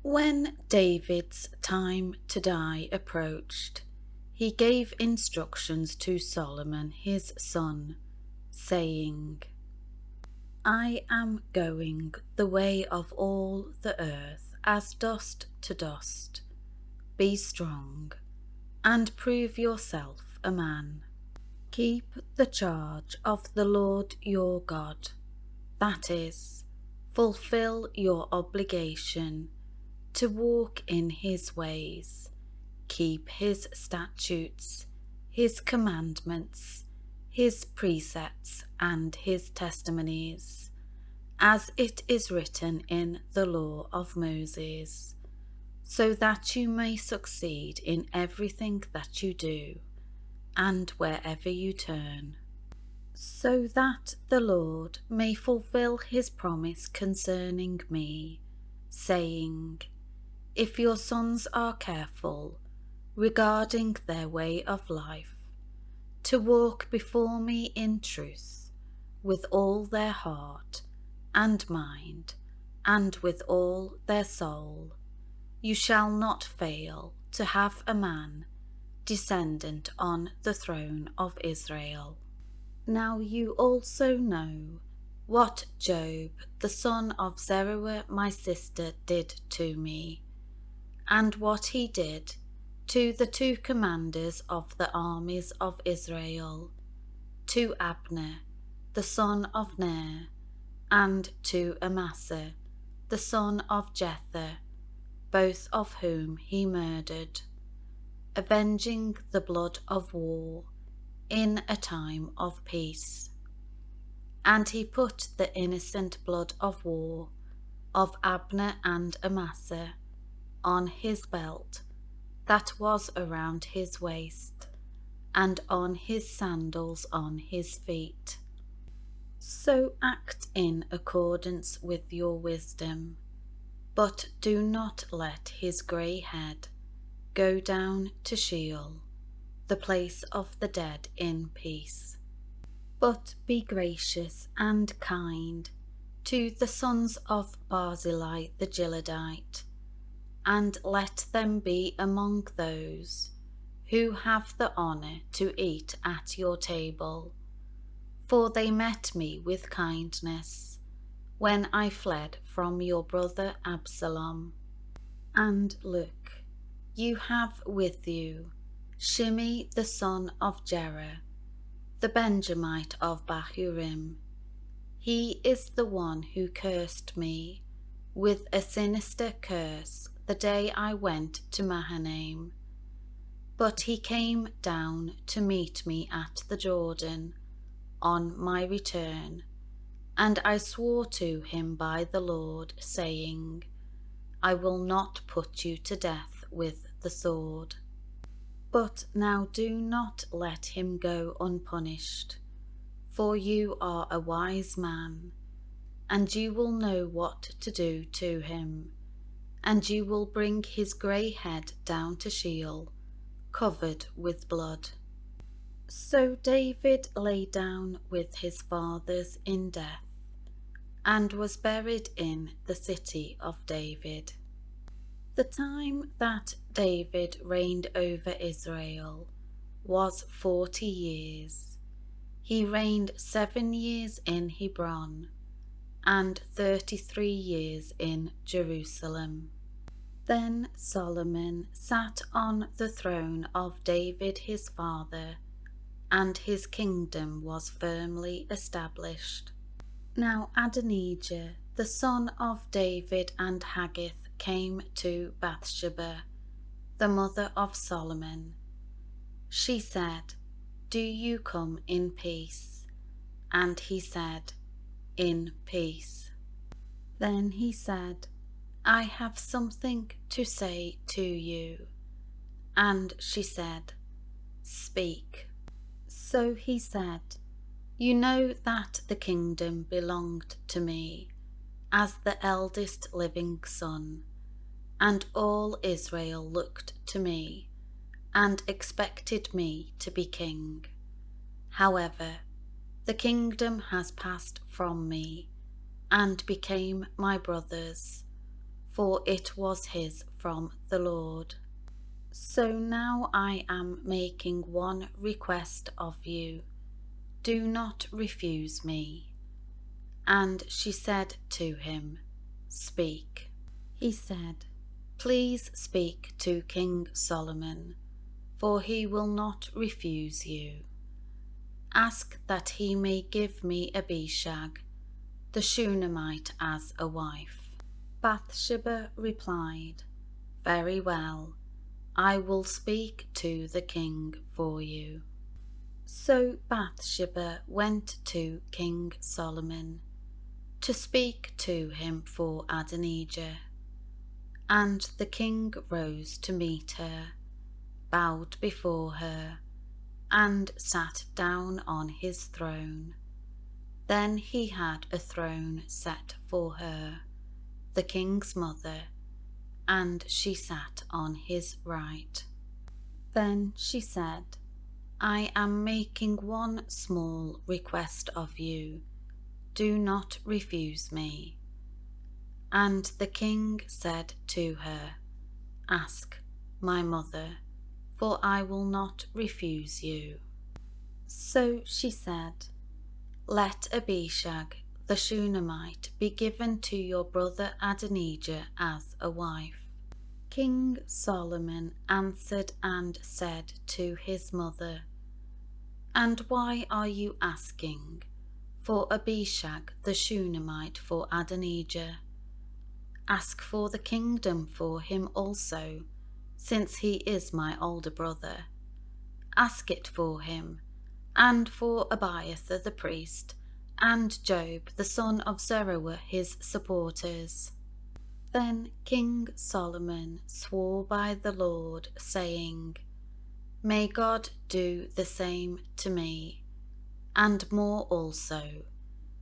When David's time to die approached, he gave instructions to Solomon his son, saying, I am going the way of all the earth as dust to dust. Be strong, and prove yourself a man. Keep the charge of the Lord your God, that is, fulfill your obligation to walk in his ways, keep his statutes, his commandments, his precepts, and his testimonies, as it is written in the law of Moses, so that you may succeed in everything that you do, and wherever you turn, so that the Lord may fulfill his promise concerning me, saying, if your sons are careful regarding their way of life, to walk before me in truth, with all their heart and mind, and with all their soul, you shall not fail to have a man descendant on the throne of Israel. Now you also know what Joab the son of Zeruiah my sister did to me, and what he did to the two commanders of the armies of Israel, to Abner the son of Ner, and to Amasa the son of Jether, both of whom he murdered, avenging the blood of war in a time of peace. And he put the innocent blood of war of Abner and Amasa on his belt that was around his waist, and on his sandals on his feet. So act in accordance with your wisdom, but do not let his grey head go down to Sheol, the place of the dead, in peace. But be gracious and kind to the sons of Barzillai the Gileadite, and let them be among those who have the honour to eat at your table. For they met me with kindness when I fled from your brother Absalom. And look, you have with you Shimei the son of Gera, the Benjamite of Bahurim. He is the one who cursed me with a sinister curse the day I went to Mahanaim. But he came down to meet me at the Jordan on my return, and I swore to him by the Lord, saying, I will not put you to death with the sword. But now do not let him go unpunished, for you are a wise man, and you will know what to do to him, and you will bring his grey head down to Sheol, covered with blood. So David lay down with his fathers in death, and was buried in the city of David. The time that David reigned over Israel was 40 years. He reigned 7 years in Hebron, and 33 years in Jerusalem. Then Solomon sat on the throne of David his father, and his kingdom was firmly established. Now Adonijah, the son of David and Haggith, came to Bathsheba, the mother of Solomon. She said, Do you come in peace? And he said, In peace. Then he said, I have something to say to you. And she said, Speak. So he said, You know that the kingdom belonged to me as the eldest living son, and all Israel looked to me and expected me to be king. However, the kingdom has passed from me and became my brother's, for it was his from the Lord. So now I am making one request of you. Do not refuse me. And she said to him, Speak. He said, Please speak to King Solomon, for he will not refuse you. Ask that he may give me Abishag, the Shunammite, as a wife. Bathsheba replied, Very well, I will speak to the king for you. So Bathsheba went to King Solomon to speak to him for Adonijah. And the king rose to meet her, bowed before her, and sat down on his throne. Then he had a throne set for her, the king's mother, and she sat on his right. Then she said, I am making one small request of you. Do not refuse me. And the king said to her, Ask, my mother, for I will not refuse you. So she said, Let Abishag the Shunammite be given to your brother Adonijah as a wife. King Solomon answered and said to his mother, And why are you asking for Abishag the Shunammite for Adonijah? Ask for the kingdom for him also, since he is my older brother. Ask it for him, and for Abiathar the priest, and Joab the son of Zeruiah his supporters. Then King Solomon swore by the Lord, saying, May God do the same to me, and more also,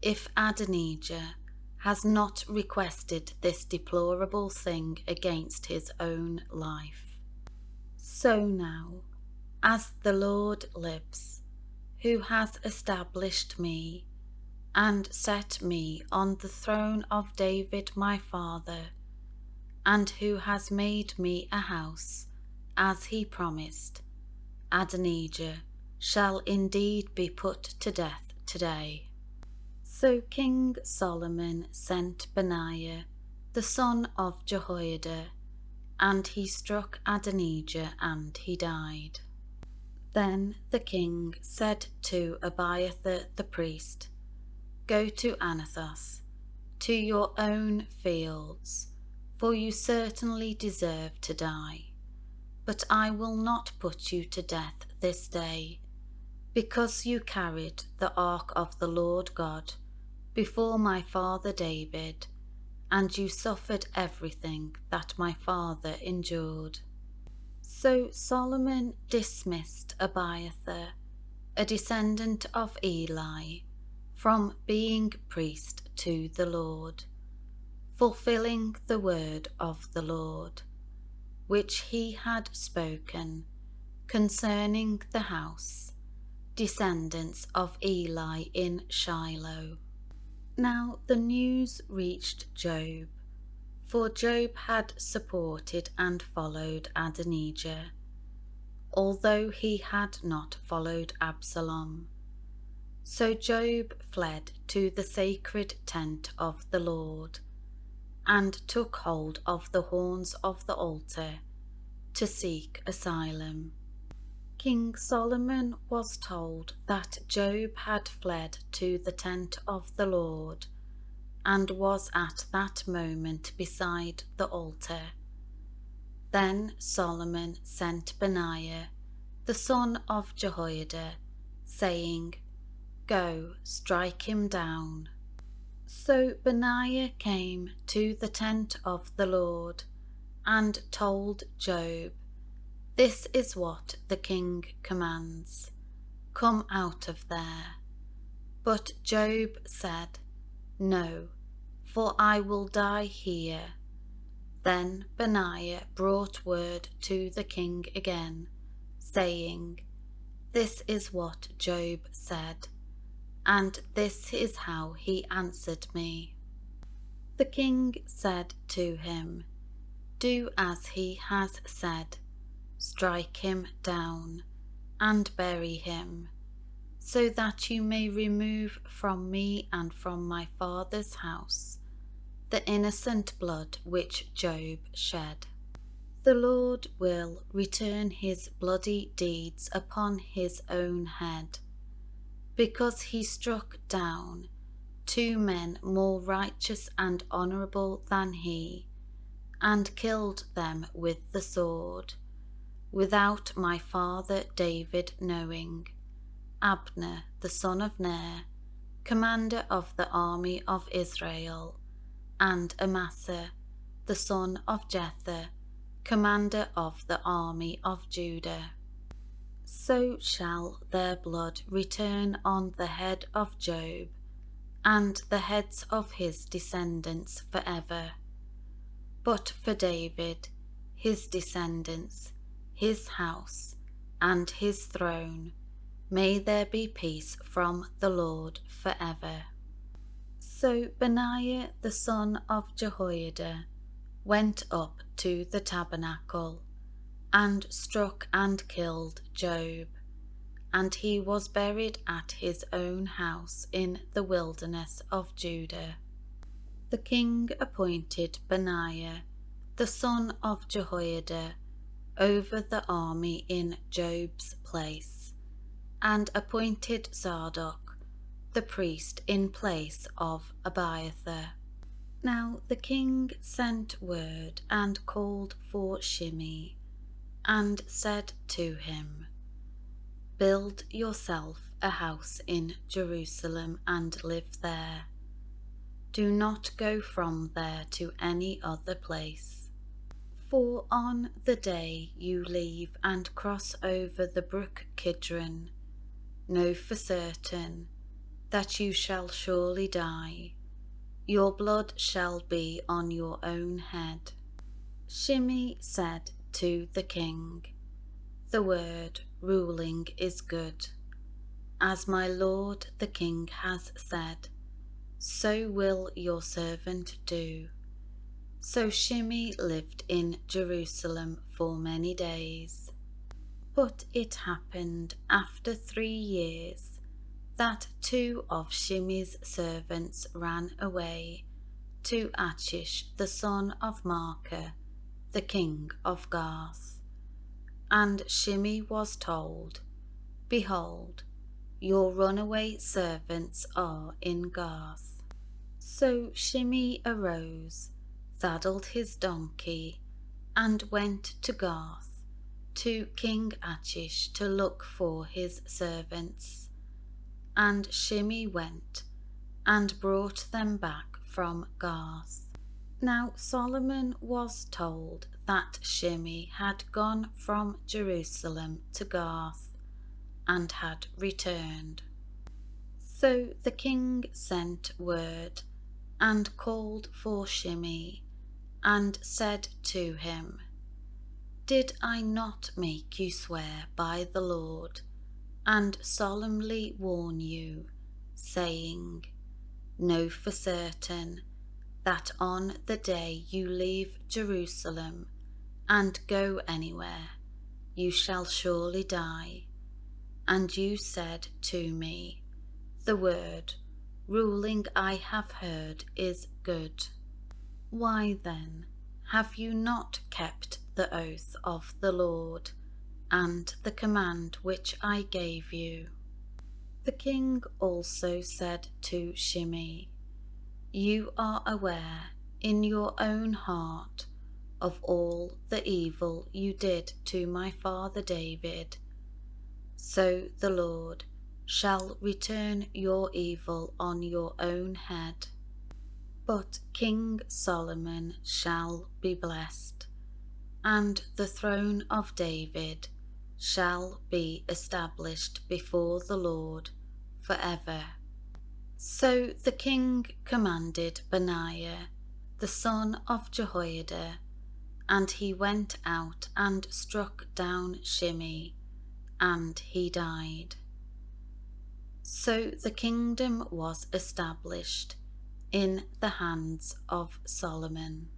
if Adonijah has not requested this deplorable thing against his own life. So now, as the Lord lives, who has established me, and set me on the throne of David my father, and who has made me a house, as he promised, Adonijah shall indeed be put to death today. So King Solomon sent Benaiah, the son of Jehoiada, and he struck Adonijah, and he died. Then the king said to Abiathar the priest, Go to Anathoth, to your own fields, for you certainly deserve to die. But I will not put you to death this day, because you carried the ark of the Lord God before my father David, and you suffered everything that my father endured. So Solomon dismissed Abiathar, a descendant of Eli, from being priest to the Lord, fulfilling the word of the Lord, which he had spoken concerning the house, descendants of Eli in Shiloh. Now the news reached Joab, for Joab had supported and followed Adonijah, although he had not followed Absalom. So Joab fled to the sacred tent of the Lord, and took hold of the horns of the altar to seek asylum. King Solomon was told that Joab had fled to the tent of the Lord, and was at that moment beside the altar. Then Solomon sent Benaiah, the son of Jehoiada, saying, Go, strike him down. So Benaiah came to the tent of the Lord, and told Joab, This is what the king commands. Come out of there. But Joab said, No, for I will die here. Then Benaiah brought word to the king again, saying, This is what Joab said, and this is how he answered me. The king said to him, "Do as he has said, strike him down and bury him, so that you may remove from me and from my father's house the innocent blood which Joab shed. The Lord will return his bloody deeds upon his own head, because he struck down 2 men more righteous and honourable than he, and killed them with the sword, without my father David knowing, Abner the son of Ner, commander of the army of Israel, and Amasa the son of Jether, commander of the army of Judah. So shall their blood return on the head of Joab, and the heads of his descendants forever. But for David, his descendants, his house, and his throne, may there be peace from the Lord forever." So Benaiah the son of Jehoiada went up to the tabernacle, and struck and killed Joab, and he was buried at his own house in the wilderness of Judah. The king appointed Benaiah the son of Jehoiada over the army in Joab's place, and appointed Zadok the priest in place of Abiathar. Now the king sent word and called for Shimei, and said to him, "Build yourself a house in Jerusalem and live there. Do not go from there to any other place. For on the day you leave and cross over the brook Kidron, know for certain that you shall surely die. Your blood shall be on your own head." Shimei said to the king, "The word ruling is good. As my lord the king has said, so will your servant do." So Shimei lived in Jerusalem for many days. But it happened after 3 years that 2 of Shimei's servants ran away to Achish the son of Maacah, the king of Gath. And Shimei was told, "Behold, your runaway servants are in Gath." So Shimei arose, saddled his donkey, and went to Gath, to King Achish to look for his servants. And Shimei went, and brought them back from Gath. Now Solomon was told that Shimei had gone from Jerusalem to Gath, and had returned. So the king sent word, and called for Shimei, and said to him, "Did I not make you swear by the Lord, and solemnly warn you, saying, Know for certain that on the day you leave Jerusalem and go anywhere, you shall surely die? And you said to me, The word ruling I have heard is good. Why then have you not kept the oath of the Lord and the command which I gave you?" The king also said to Shimei, "You are aware in your own heart of all the evil you did to my father David. So the Lord shall return your evil on your own head. But King Solomon shall be blessed, and the throne of David shall be established before the Lord forever." So the king commanded Benaiah, the son of Jehoiada, and he went out and struck down Shimei, and he died. So the kingdom was established in the hands of Solomon.